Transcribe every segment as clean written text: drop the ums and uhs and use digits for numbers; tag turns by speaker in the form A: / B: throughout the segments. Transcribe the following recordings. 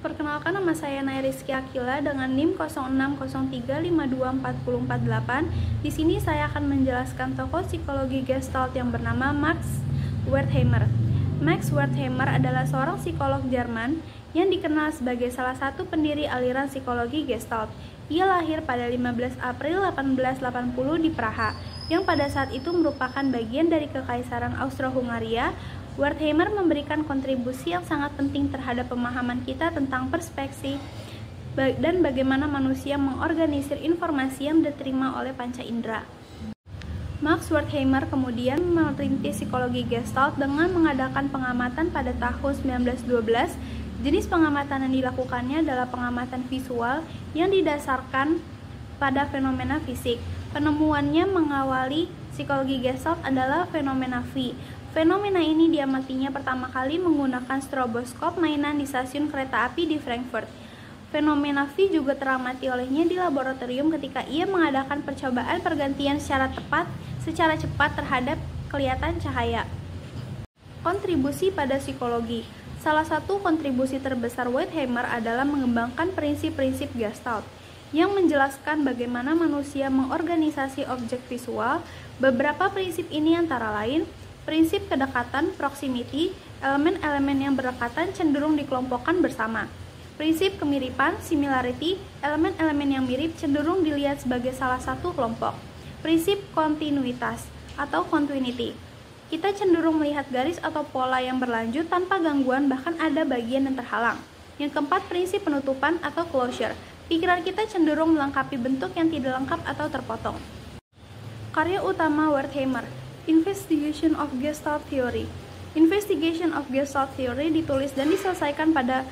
A: Perkenalkan, nama saya Rizky Akila dengan NIM 0603524048. Di sini saya akan menjelaskan tokoh psikologi Gestalt yang bernama Max Wertheimer. Max Wertheimer adalah seorang psikolog Jerman yang dikenal sebagai salah satu pendiri aliran psikologi Gestalt. Ia lahir pada 15 April 1880 di Praha, yang pada saat itu merupakan bagian dari Kekaisaran Austro-Hungaria. Wertheimer memberikan kontribusi yang sangat penting terhadap pemahaman kita tentang perspektif dan bagaimana manusia mengorganisir informasi yang diterima oleh panca indera. Max Wertheimer kemudian merintis psikologi Gestalt dengan mengadakan pengamatan pada tahun 1912. Jenis pengamatan yang dilakukannya adalah pengamatan visual yang didasarkan pada fenomena fisik. Penemuannya mengawali psikologi Gestalt adalah fenomena V. Fenomena ini diamatinya pertama kali menggunakan stroboskop mainan di stasiun kereta api di Frankfurt. Fenomena V juga teramati olehnya di laboratorium ketika ia mengadakan percobaan pergantian secara cepat terhadap kelihatan cahaya. Kontribusi pada psikologi. Salah satu kontribusi terbesar Wertheimer adalah mengembangkan prinsip-prinsip Gestalt yang menjelaskan bagaimana manusia mengorganisasi objek visual. Beberapa prinsip ini antara lain: prinsip kedekatan, proximity, elemen-elemen yang berdekatan cenderung dikelompokkan bersama. Prinsip kemiripan, similarity, elemen-elemen yang mirip cenderung dilihat sebagai salah satu kelompok. Prinsip kontinuitas atau continuity. Kita cenderung melihat garis atau pola yang berlanjut tanpa gangguan, bahkan ada bagian yang terhalang. Yang keempat, prinsip penutupan atau closure. Pikiran kita cenderung melengkapi bentuk yang tidak lengkap atau terpotong. Karya utama Wertheimer, Investigation of Gestalt Theory. Investigation of Gestalt Theory ditulis dan diselesaikan pada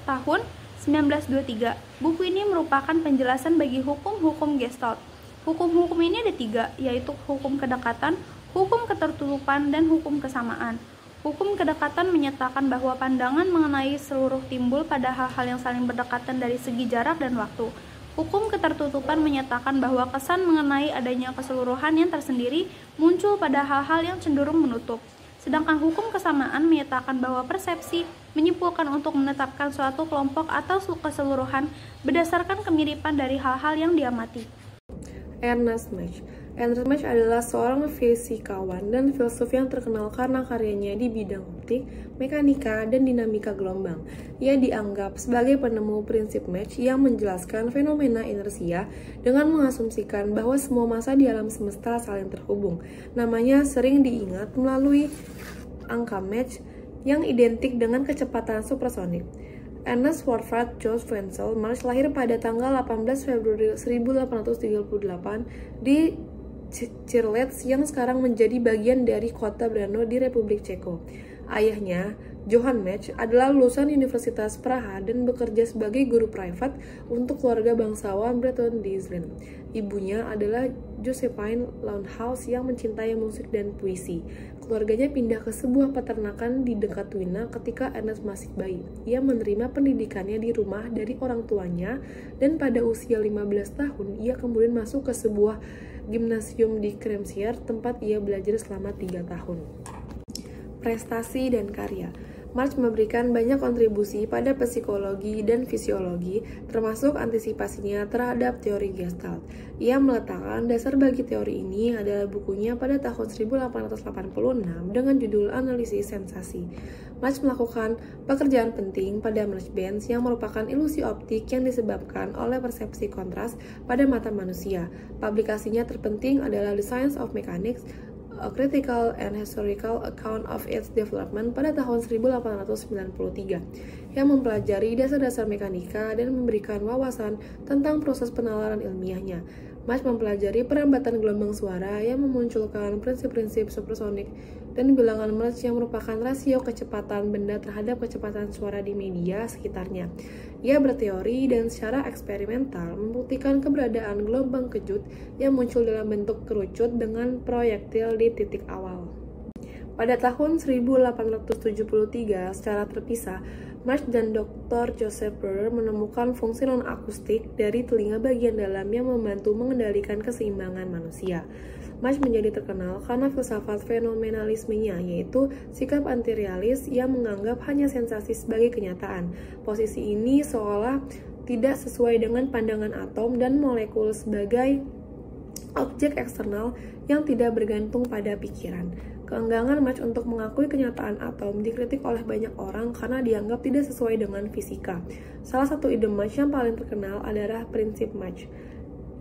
A: tahun 1923. Buku ini merupakan penjelasan bagi hukum-hukum Gestalt. Hukum-hukum ini ada 3, yaitu hukum kedekatan, hukum ketertutupan, dan hukum kesamaan. Hukum kedekatan menyatakan bahwa pandangan mengenai seluruh timbul pada hal-hal yang saling berdekatan dari segi jarak dan waktu. Hukum ketertutupan menyatakan bahwa kesan mengenai adanya keseluruhan yang tersendiri muncul pada hal-hal yang cenderung menutup. Sedangkan hukum kesamaan menyatakan bahwa persepsi menyimpulkan untuk menetapkan suatu kelompok atau keseluruhan berdasarkan kemiripan dari hal-hal yang diamati.
B: Ernst Mach. Ernst Mach adalah seorang fisikawan dan filsuf yang terkenal karena karyanya di bidang optik, mekanika, dan dinamika gelombang. Ia dianggap sebagai penemu prinsip Mach yang menjelaskan fenomena inersia dengan mengasumsikan bahwa semua massa di alam semesta saling terhubung. Namanya sering diingat melalui angka Mach yang identik dengan kecepatan supersonik. Ernst Wolfgang Georg Wenzel Mach lahir pada tanggal 18 Februari 1838 di Cirlec yang sekarang menjadi bagian dari kota Brno di Republik Ceko. Ayahnya, Johann Mach, adalah lulusan Universitas Praha dan bekerja sebagai guru privat untuk keluarga bangsawan Breton di Zlin. Ibunya adalah Josephine Lownhouse yang mencintai musik dan puisi. Keluarganya pindah ke sebuah peternakan di dekat Wina ketika Ernst masih bayi. Ia menerima pendidikannya di rumah dari orang tuanya dan pada usia 15 tahun ia kemudian masuk ke sebuah gimnasium di Kremsier tempat ia belajar selama 3 tahun. Prestasi dan karya. Mach memberikan banyak kontribusi pada psikologi dan fisiologi, termasuk antisipasinya terhadap teori Gestalt. Ia meletakkan dasar bagi teori ini adalah bukunya pada tahun 1886 dengan judul Analisis Sensasi. Mach melakukan pekerjaan penting pada Mercedes yang merupakan ilusi optik yang disebabkan oleh persepsi kontras pada mata manusia. Publikasinya terpenting adalah The Science of Mechanics, A Critical and Historical Account of its Development pada tahun 1893 yang mempelajari dasar-dasar mekanika dan memberikan wawasan tentang proses penalaran ilmiahnya. Mach mempelajari perambatan gelombang suara yang memunculkan prinsip-prinsip supersonik dan bilangan Mach yang merupakan rasio kecepatan benda terhadap kecepatan suara di media sekitarnya. Ia berteori dan secara eksperimental membuktikan keberadaan gelombang kejut yang muncul dalam bentuk kerucut dengan proyektil di titik awal. Pada tahun 1873, secara terpisah, March dan Dr. Joseph Breuer menemukan fungsi non-akustik dari telinga bagian dalam yang membantu mengendalikan keseimbangan manusia. March menjadi terkenal karena filsafat fenomenalismenya, yaitu sikap anti-realis yang menganggap hanya sensasi sebagai kenyataan. Posisi ini seolah tidak sesuai dengan pandangan atom dan molekul sebagai objek eksternal yang tidak bergantung pada pikiran. Keengganan March untuk mengakui kenyataan atom dikritik oleh banyak orang karena dianggap tidak sesuai dengan fisika. Salah satu ide March yang paling terkenal adalah prinsip March,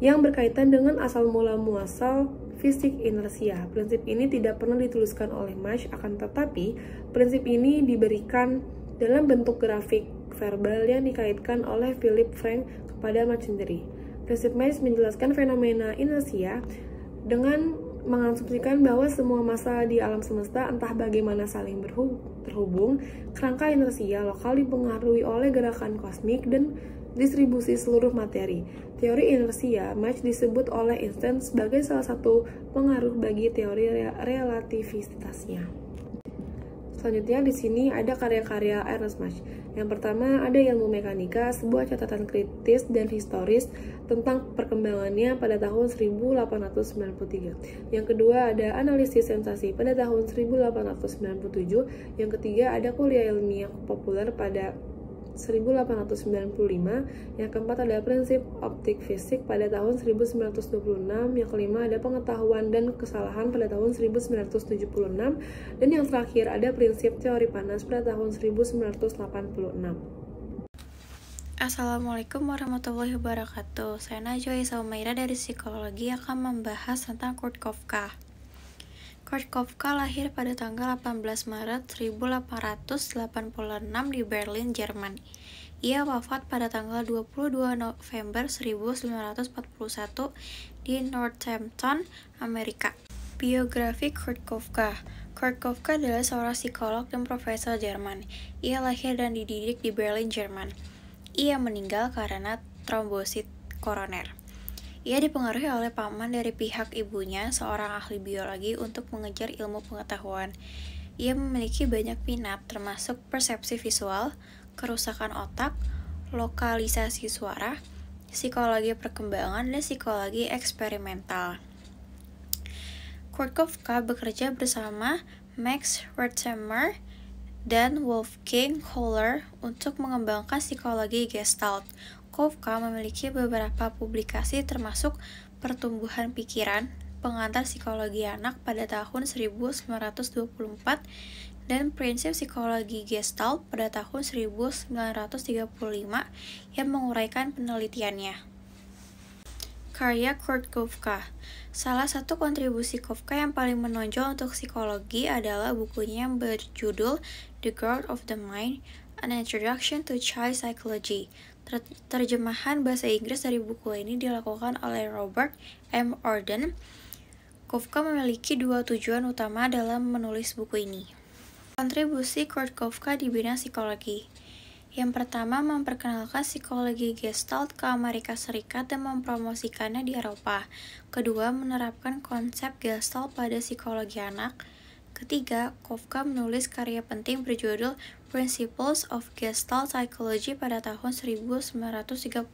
B: yang berkaitan dengan asal mula muasal fisik inersia. Prinsip ini tidak pernah dituliskan oleh March, akan tetapi prinsip ini diberikan dalam bentuk grafik verbal yang dikaitkan oleh Philip Frank kepada March sendiri. Prinsip March menjelaskan fenomena inersia dengan mengasumsikan bahwa semua massa di alam semesta entah bagaimana saling terhubung. Kerangka inersia lokal dipengaruhi oleh gerakan kosmik dan distribusi seluruh materi. Teori inersia March disebut oleh Einstein sebagai salah satu pengaruh bagi teori relativitasnya. Selanjutnya di sini ada karya-karya Ernst Mach. Yang pertama ada Ilmu Mekanika, sebuah catatan kritis dan historis tentang perkembangannya pada tahun 1893. Yang kedua ada Analisis Sensasi pada tahun 1897. Yang ketiga ada Kuliah Ilmiah Populer pada 1895. Yang keempat ada Prinsip Optik Fisik pada tahun 1926. Yang kelima ada Pengetahuan dan Kesalahan pada tahun 1976. Dan yang terakhir ada Prinsip Teori Panas pada tahun 1986.
C: Assalamualaikum warahmatullahi wabarakatuh. Saya Najwa Isa Umaira dari Psikologi akan membahas tentang Kurt Koffka. Kurt Koffka lahir pada tanggal 18 Maret 1886 di Berlin, Jerman. Ia wafat pada tanggal 22 November 1941 di Northampton, Amerika. Biografi Kurt Koffka. Kurt Koffka adalah seorang psikolog dan profesor Jerman. Ia lahir dan dididik di Berlin, Jerman. Ia meninggal karena trombosit koroner. Ia dipengaruhi oleh paman dari pihak ibunya, seorang ahli biologi, untuk mengejar ilmu pengetahuan. Ia memiliki banyak minat, termasuk persepsi visual, kerusakan otak, lokalisasi suara, psikologi perkembangan, dan psikologi eksperimental. Kurt Koffka bekerja bersama Max Wertheimer dan Wolfgang Kohler untuk mengembangkan psikologi Gestalt. Koffka memiliki beberapa publikasi termasuk Pertumbuhan Pikiran, Pengantar Psikologi Anak pada tahun 1924, dan Prinsip Psikologi Gestalt pada tahun 1935 yang menguraikan penelitiannya. Karya Kurt Koffka. Salah satu kontribusi Koffka yang paling menonjol untuk psikologi adalah bukunya yang berjudul The Growth of the Mind, An Introduction to Child Psychology. Terjemahan bahasa Inggris dari buku ini dilakukan oleh Robert M. Orden. Koffka memiliki dua tujuan utama dalam menulis buku ini. Kontribusi Kurt Koffka di bidang psikologi. Yang pertama, memperkenalkan psikologi Gestalt ke Amerika Serikat dan mempromosikannya di Eropa. Kedua, menerapkan konsep Gestalt pada psikologi anak. Ketiga, Koffka menulis karya penting berjudul Principles of Gestalt Psychology pada tahun 1935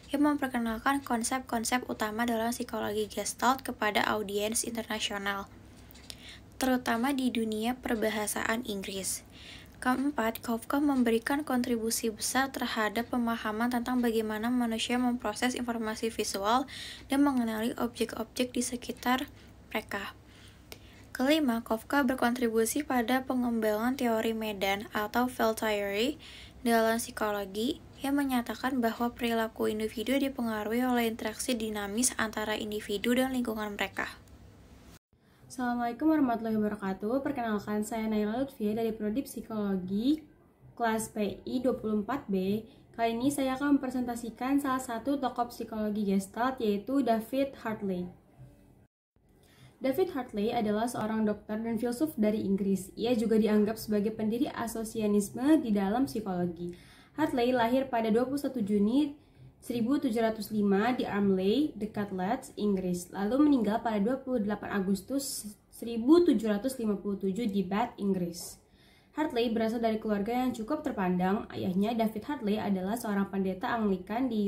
C: yang memperkenalkan konsep-konsep utama dalam psikologi Gestalt kepada audiens internasional, terutama di dunia perbahasaan Inggris. Keempat, Koffka memberikan kontribusi besar terhadap pemahaman tentang bagaimana manusia memproses informasi visual dan mengenali objek-objek di sekitar mereka. Kelima, Koffka berkontribusi pada pengembangan teori medan atau field theory dalam psikologi yang menyatakan bahwa perilaku individu dipengaruhi oleh interaksi dinamis antara individu dan lingkungan mereka.
D: Assalamualaikum warahmatullahi wabarakatuh. Perkenalkan, saya Naila Lutfia dari Prodi Psikologi kelas PI 24B. Kali ini saya akan mempresentasikan salah satu tokoh psikologi Gestalt, yaitu David Hartley. David Hartley adalah seorang dokter dan filsuf dari Inggris. Ia juga dianggap sebagai pendiri asosianisme di dalam psikologi. Hartley lahir pada 21 Juni 1705 di Armley, dekat Leeds, Inggris, lalu meninggal pada 28 Agustus 1757 di Bath, Inggris. Hartley berasal dari keluarga yang cukup terpandang. Ayahnya, David Hartley, adalah seorang pendeta Anglikan di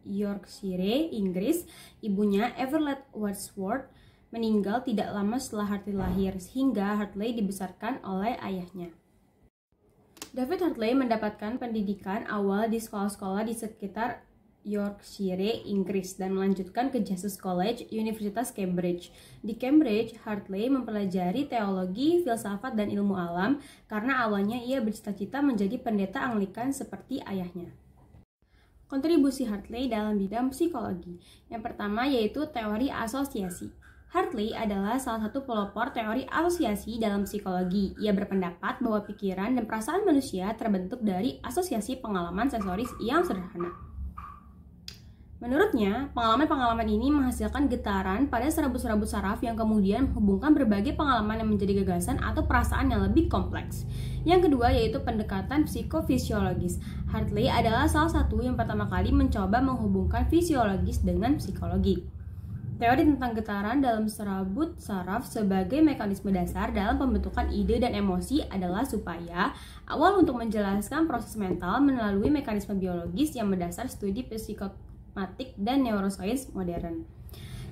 D: Yorkshire, Inggris. Ibunya, Everett Wadsworth, meninggal tidak lama setelah Hartley lahir, sehingga Hartley dibesarkan oleh ayahnya. David Hartley mendapatkan pendidikan awal di sekolah-sekolah di sekitar Yorkshire, Inggris, dan melanjutkan ke Jesus College, Universitas Cambridge. Di Cambridge, Hartley mempelajari teologi, filsafat, dan ilmu alam karena awalnya ia bercita-cita menjadi pendeta Anglikan seperti ayahnya. Kontribusi Hartley dalam bidang psikologi. Yang pertama yaitu teori asosiasi. Hartley adalah salah satu pelopor teori asosiasi dalam psikologi. Ia berpendapat bahwa pikiran dan perasaan manusia terbentuk dari asosiasi pengalaman sensoris yang sederhana. Menurutnya, pengalaman-pengalaman ini menghasilkan getaran pada serabut-serabut saraf yang kemudian menghubungkan berbagai pengalaman yang menjadi gagasan atau perasaan yang lebih kompleks. Yang kedua yaitu pendekatan psikofisiologis. Hartley adalah salah satu yang pertama kali mencoba menghubungkan fisiologis dengan psikologi. Teori tentang getaran dalam serabut saraf sebagai mekanisme dasar dalam pembentukan ide dan emosi adalah supaya awal untuk menjelaskan proses mental melalui mekanisme biologis yang mendasar studi psikomatik dan neuroscience modern.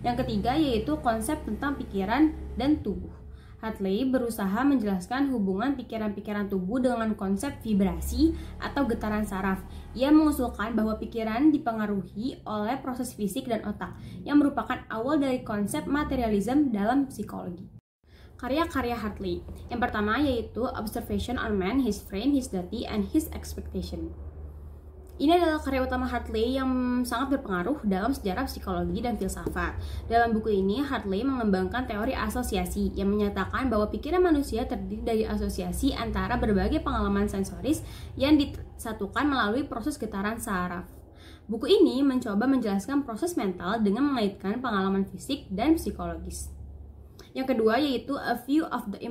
D: Yang ketiga yaitu konsep tentang pikiran dan tubuh. Hartley berusaha menjelaskan hubungan pikiran-pikiran tubuh dengan konsep vibrasi atau getaran saraf. Ia mengusulkan bahwa pikiran dipengaruhi oleh proses fisik dan otak, yang merupakan awal dari konsep materialisme dalam psikologi. Karya-karya Hartley. Yang pertama yaitu Observation on Man, His Brain, His Duty, and His Expectation. Ini adalah karya utama Hartley yang sangat berpengaruh dalam sejarah psikologi dan filsafat. Dalam buku ini, Hartley mengembangkan teori asosiasi yang menyatakan bahwa pikiran manusia terdiri dari asosiasi antara berbagai pengalaman sensoris yang disatukan melalui proses getaran saraf. Buku ini mencoba menjelaskan proses mental dengan mengaitkan pengalaman fisik dan psikologis. Yang kedua yaitu A View of the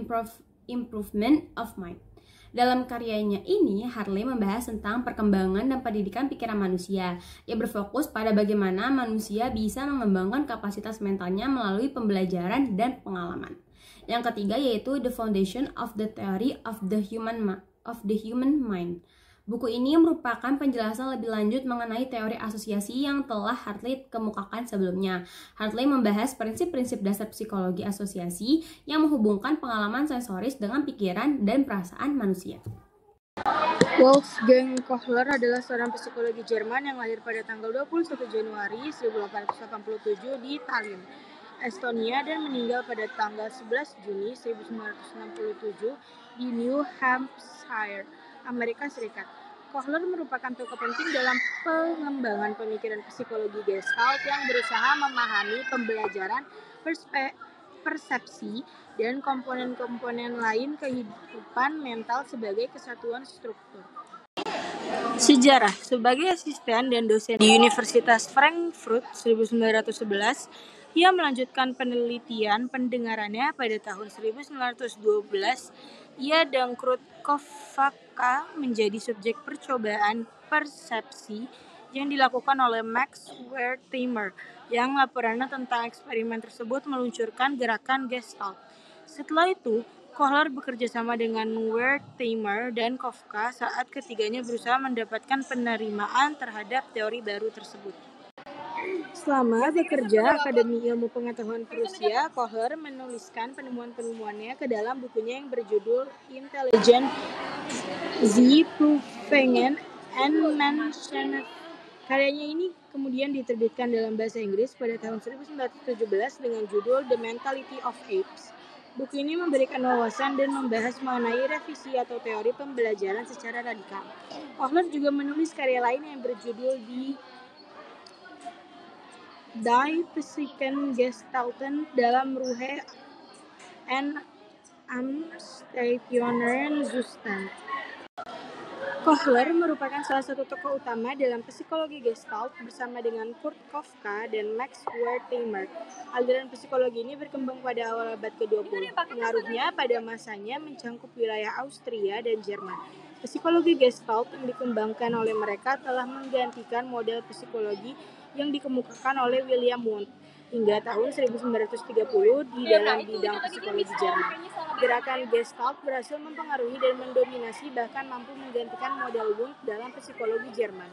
D: Improvement of Mind. Dalam karyanya ini, Hartley membahas tentang perkembangan dan pendidikan pikiran manusia. Ia berfokus pada bagaimana manusia bisa mengembangkan kapasitas mentalnya melalui pembelajaran dan pengalaman. Yang ketiga yaitu The Foundation of the Theory of the Human Mind. Buku ini merupakan penjelasan lebih lanjut mengenai teori asosiasi yang telah Hartley kemukakan sebelumnya. Hartley membahas prinsip-prinsip dasar psikologi asosiasi yang menghubungkan pengalaman sensoris dengan pikiran dan perasaan manusia.
E: Wolfgang Kohler adalah seorang psikologi Jerman yang lahir pada tanggal 21 Januari 1887 di Tallinn, Estonia, dan meninggal pada tanggal 11 Juni 1967 di New Hampshire, Amerika Serikat. Kohler merupakan tokoh penting dalam pengembangan pemikiran psikologi Gestalt yang berusaha memahami pembelajaran, persepsi, dan komponen-komponen lain kehidupan mental sebagai kesatuan struktur. Sejarah. Sebagai asisten dan dosen di Universitas Frankfurt 1911, ia melanjutkan penelitian pendengarannya pada tahun 1912. Ia dan Krutkovka menjadi subjek percobaan persepsi yang dilakukan oleh Max Wertheimer, yang laporannya tentang eksperimen tersebut meluncurkan gerakan Gestalt. Setelah itu, Kohler bekerja sama dengan Wertheimer dan Kafka saat ketiganya berusaha mendapatkan penerimaan terhadap teori baru tersebut. Selama bekerja Akademi Ilmu Pengetahuan Prusia, Kohler menuliskan penemuan-penemuannya ke dalam bukunya yang berjudul Intelligent Prüfungen and Menschenrechte. Karyanya ini kemudian diterbitkan dalam bahasa Inggris pada tahun 1917 dengan judul The Mentality of Apes. Buku ini memberikan wawasan dan membahas mengenai revisi atau teori pembelajaran secara radikal. Kohler juga menulis karya lain yang berjudul Die Psychen Gestalten dalam Ruhe and Amstationen Zustand. Kohler merupakan salah satu tokoh utama dalam psikologi Gestalt bersama dengan Krutkovka dan Max Wertheimer. Aliran psikologi ini berkembang pada awal abad ke-20. Pengaruhnya pada masanya mencangkup wilayah Austria dan Jerman. Psikologi Gestalt yang dikembangkan oleh mereka telah menggantikan model psikologi yang dikemukakan oleh William Wundt. hingga tahun 1930 di dalam bidang psikologi Jerman. Gerakan Gestalt berhasil mempengaruhi dan mendominasi, bahkan mampu menggantikan model Wundt dalam psikologi Jerman.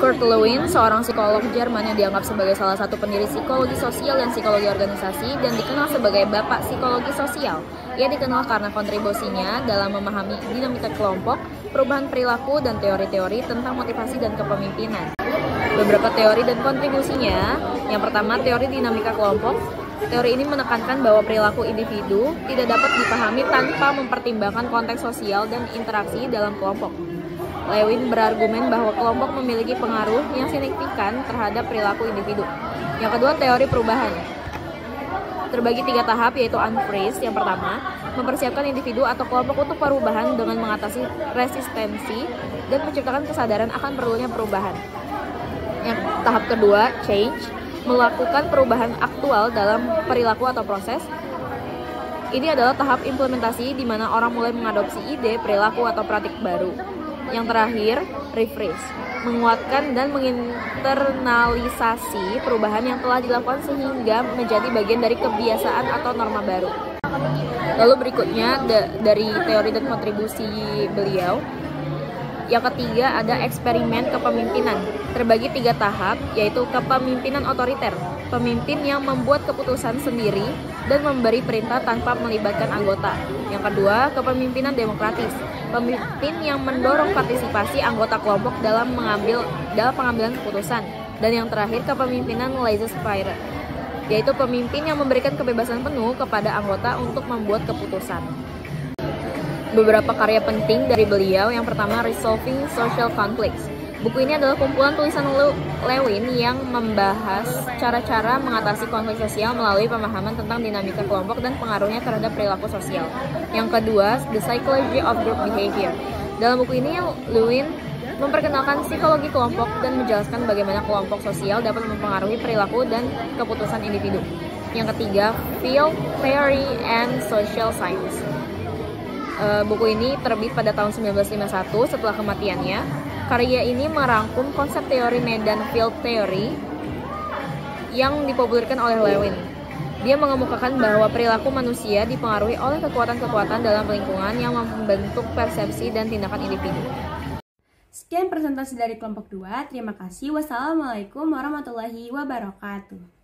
F: Kurt Lewin, seorang psikolog Jerman yang dianggap sebagai salah satu pendiri psikologi sosial dan psikologi organisasi dan dikenal sebagai bapak psikologi sosial. Ia dikenal karena kontribusinya dalam memahami dinamika kelompok, perubahan perilaku, dan teori-teori tentang motivasi dan kepemimpinan. Beberapa teori dan kontribusinya, yang pertama teori dinamika kelompok. Teori ini menekankan bahwa perilaku individu tidak dapat dipahami tanpa mempertimbangkan konteks sosial dan interaksi dalam kelompok. Lewin berargumen bahwa kelompok memiliki pengaruh yang signifikan terhadap perilaku individu. Yang kedua, teori perubahan. Terbagi 3 tahap, yaitu unfreeze. Yang pertama, mempersiapkan individu atau kelompok untuk perubahan dengan mengatasi resistensi dan menciptakan kesadaran akan perlunya perubahan. Yang tahap kedua, change, melakukan perubahan aktual dalam perilaku atau proses. Ini adalah tahap implementasi di mana orang mulai mengadopsi ide, perilaku, atau praktik baru. Yang terakhir, refresh, menguatkan dan menginternalisasi perubahan yang telah dilakukan sehingga menjadi bagian dari kebiasaan atau norma baru. Lalu berikutnya dari teori dan kontribusi beliau. Yang ketiga ada eksperimen kepemimpinan. Terbagi 3 tahap, yaitu kepemimpinan otoriter, pemimpin yang membuat keputusan sendiri dan memberi perintah tanpa melibatkan anggota. Yang kedua, kepemimpinan demokratis, pemimpin yang mendorong partisipasi anggota kelompok dalam pengambilan keputusan. Dan yang terakhir, kepemimpinan laissez-faire, yaitu pemimpin yang memberikan kebebasan penuh kepada anggota untuk membuat keputusan. Beberapa karya penting dari beliau, yang pertama Resolving Social Conflicts. Buku ini adalah kumpulan tulisan Lewin yang membahas cara-cara mengatasi konflik sosial melalui pemahaman tentang dinamika kelompok dan pengaruhnya terhadap perilaku sosial. Yang kedua, The Psychology of Group Behavior. Dalam buku ini, Lewin memperkenalkan psikologi kelompok dan menjelaskan bagaimana kelompok sosial dapat mempengaruhi perilaku dan keputusan individu. Yang ketiga, Field Theory and Social Science. Buku ini terbit pada tahun 1951 setelah kematiannya. Karya ini merangkum konsep teori medan field theory yang dipopulerkan oleh Lewin. Dia mengemukakan bahwa perilaku manusia dipengaruhi oleh kekuatan-kekuatan dalam lingkungan yang membentuk persepsi dan tindakan individu.
D: Sekian presentasi dari kelompok 2. Terima kasih. Wassalamualaikum warahmatullahi wabarakatuh.